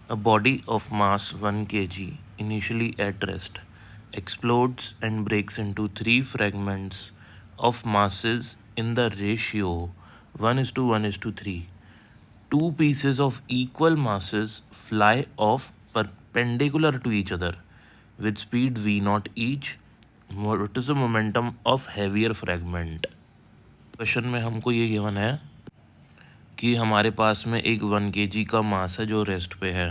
A body of mass 1 kg, initially at rest, explodes and breaks into three fragments of masses in the ratio 1:1:3. Two pieces of equal masses fly off perpendicular to each other with speed v0 each. What is the momentum of heavier fragment? Question में हमको ये given है कि हमारे पास में एक 1 kg का मास है जो रेस्ट पे है,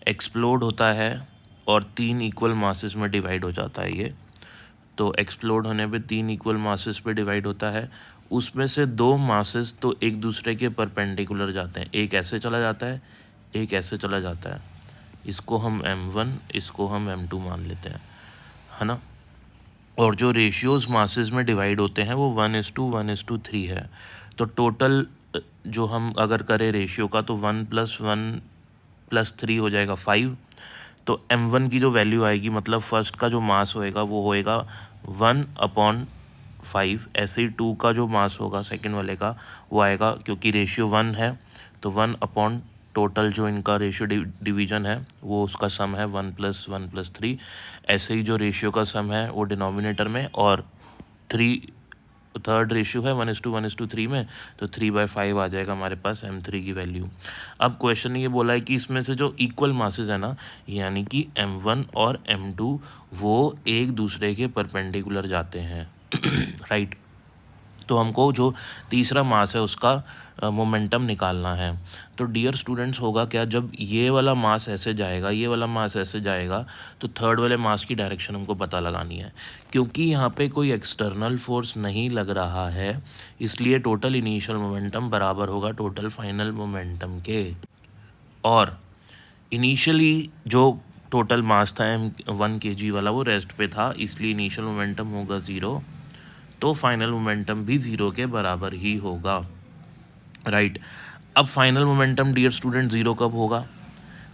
एक्सप्लोड होता है और तीन इक्वल मासेस में डिवाइड हो जाता है ये। तो एक्सप्लोड होने पे तीन इक्वल मासेस पे डिवाइड होता है, उसमें से दो मासेस तो एक दूसरे के परपेंडिकुलर जाते हैं, एक ऐसे चला जाता है, एक ऐसे चला जाता है। इसको हम m1, इसको हम m2 मान लेते हैं, है ना। और जो रेशियोज़ मासेस में डिवाइड होते हैं वो 1:1:3 है। तो टोटल जो हम अगर करें रेशियो का तो 1 + 1 + 3 हो जाएगा 5। तो m1 की जो वैल्यू आएगी, मतलब फर्स्ट का जो मास होएगा वो होएगा 1/5। ऐसे ही 2 का जो मास होगा सेकंड वाले का वो आएगा, क्योंकि रेशियो 1 है तो 1/ टोटल जो इनका रेशियो डिवीजन है वो उसका सम है 1 + 1 + 3। ऐसे ही जो रेशियो का सम है वो डिनोमिनेटर में, और थर्ड रेशियो है 1:1:3 में, तो 3/5 आ जाएगा हमारे पास m3 की वैल्यू। अब क्वेश्चन ये बोला है कि इसमें से जो इक्वल मासेस है ना, यानी कि m1 और m2 वो एक दूसरे के परपेंडिकुलर जाते हैं राइट। तो हमको जो तीसरा मास है उसका मोमेंटम निकालना है। तो डियर स्टूडेंट्स होगा क्या, जब ये वाला मास ऐसे जाएगा, ये वाला मास ऐसे जाएगा, तो थर्ड वाले मास की डायरेक्शन हमको पता लगानी है। क्योंकि यहाँ पे कोई एक्सटर्नल फोर्स नहीं लग रहा है, इसलिए टोटल इनिशियल मोमेंटम बराबर होगा टोटल फाइनल मोमेंटम के। और इनिशियली जो टोटल मास था m1 kg वाला वो रेस्ट पे था, इसलिए इनिशियल मोमेंटम होगा 0, तो फाइनल मोमेंटम भी 0 के बराबर ही होगा, राइट। अब फाइनल मोमेंटम डियर स्टूडेंट 0 कब होगा?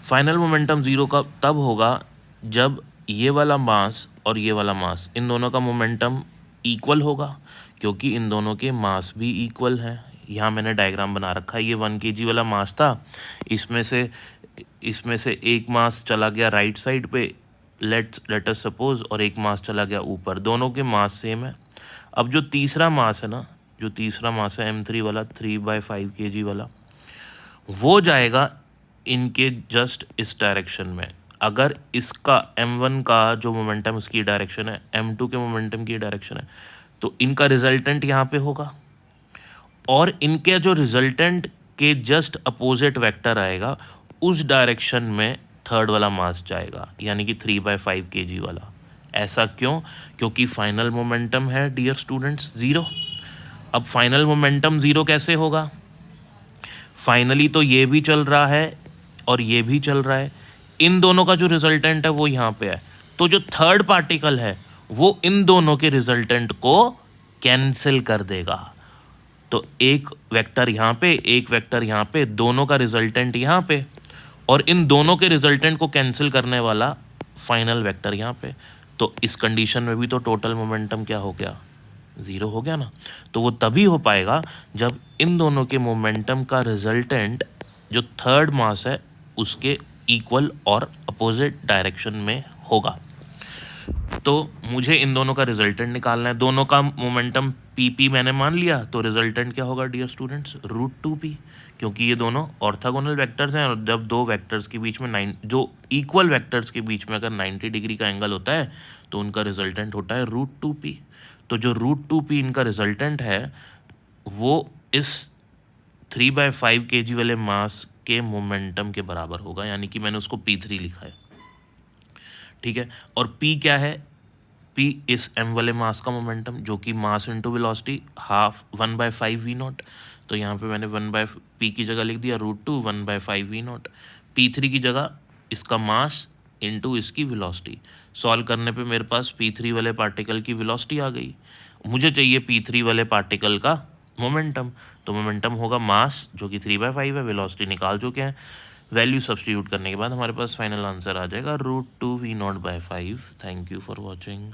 फाइनल मोमेंटम 0 कब तब होगा जब ये वाला मास और ये वाला मास, इन दोनों का मोमेंटम इक्वल होगा, क्योंकि इन दोनों के मास भी इक्वल हैं। यहाँ मैंने डायग्राम बना रखा है, ये 1 kg वाला मास था, इसमें से एक मास चला गया राइट साइड पे, लेट अस सपोज, और एक मास चला गया ऊपर, दोनों के मास सेम है। अब जो तीसरा मास है ना, जो तीसरा मास है m3 वाला, 3/5 kg वाला, वो जाएगा इनके जस्ट इस डायरेक्शन में। अगर इसका m1 का जो मोमेंटम इसकी डायरेक्शन है, m2 के मोमेंटम की डायरेक्शन है, तो इनका रिजल्टेंट यहाँ पे होगा, और इनके जो रिजल्टेंट के जस्ट अपोजिट वेक्टर आएगा उस डायरेक्शन में थर्ड वाला मास जाएगा, यानी कि 3/5 kg वाला। ऐसा क्यों? क्योंकि फाइनल मोमेंटम है डियर स्टूडेंट्स 0। अब फाइनल मोमेंटम 0 कैसे होगा? फाइनली तो ये भी चल रहा है और ये भी चल रहा है, इन दोनों का जो रिजल्टेंट है वो यहाँ पे है, तो जो थर्ड पार्टिकल है वो इन दोनों के रिजल्टेंट को कैंसिल कर देगा। तो एक वेक्टर यहाँ पे, एक वेक्टर यहाँ पे, दोनों का रिजल्टेंट यहाँ पे, और इन दोनों के रिजल्टेंट को कैंसिल करने वाला फाइनल वेक्टर यहाँ पे। तो इस कंडीशन में भी तो टोटल मोमेंटम क्या हो गया? 0 हो गया ना। तो वो तभी हो पाएगा जब इन दोनों के मोमेंटम का रिजल्टेंट जो थर्ड मास है उसके इक्वल और अपोजिट डायरेक्शन में होगा। तो मुझे इन दोनों का रिजल्टेंट निकालना है। दोनों का मोमेंटम पी मैंने मान लिया, तो रिजल्टेंट क्या होगा डियर स्टूडेंट्स? √2p, क्योंकि ये दोनों ऑर्थोगोनल वेक्टर्स हैं, और जब दो वेक्टर्स के बीच में जो इक्वल वेक्टर्स के बीच में अगर 90 डिग्री का एंगल होता है तो उनका रिजल्टेंट होता है √2p। तो जो √2p इनका रिजल्टेंट है वो इस 3/5 kg वाले मास के मोमेंटम के बराबर होगा, यानी कि मैंने उसको p3 लिखा है, ठीक है। और p क्या है? p इस m वाले मास का मोमेंटम, जो कि मास इंटू वेलोसिटी 1/5 v0। तो यहाँ पे मैंने 1/p की जगह लिख दिया √2 1/5 v0। p3 की जगह इसका मास इंटू इसकी वेलोसिटी। सॉल्व करने पे मेरे पास p3 वाले पार्टिकल की वेलोसिटी आ गई, मुझे चाहिए p3 वाले पार्टिकल का मोमेंटम। तो मोमेंटम होगा मास जो कि 3/5 है, वेलोसिटी निकाल चुके हैं, वैल्यू सब्सटीट्यूट करने के बाद हमारे पास फाइनल आंसर आ जाएगा √2 v0/5। Thank you for watching.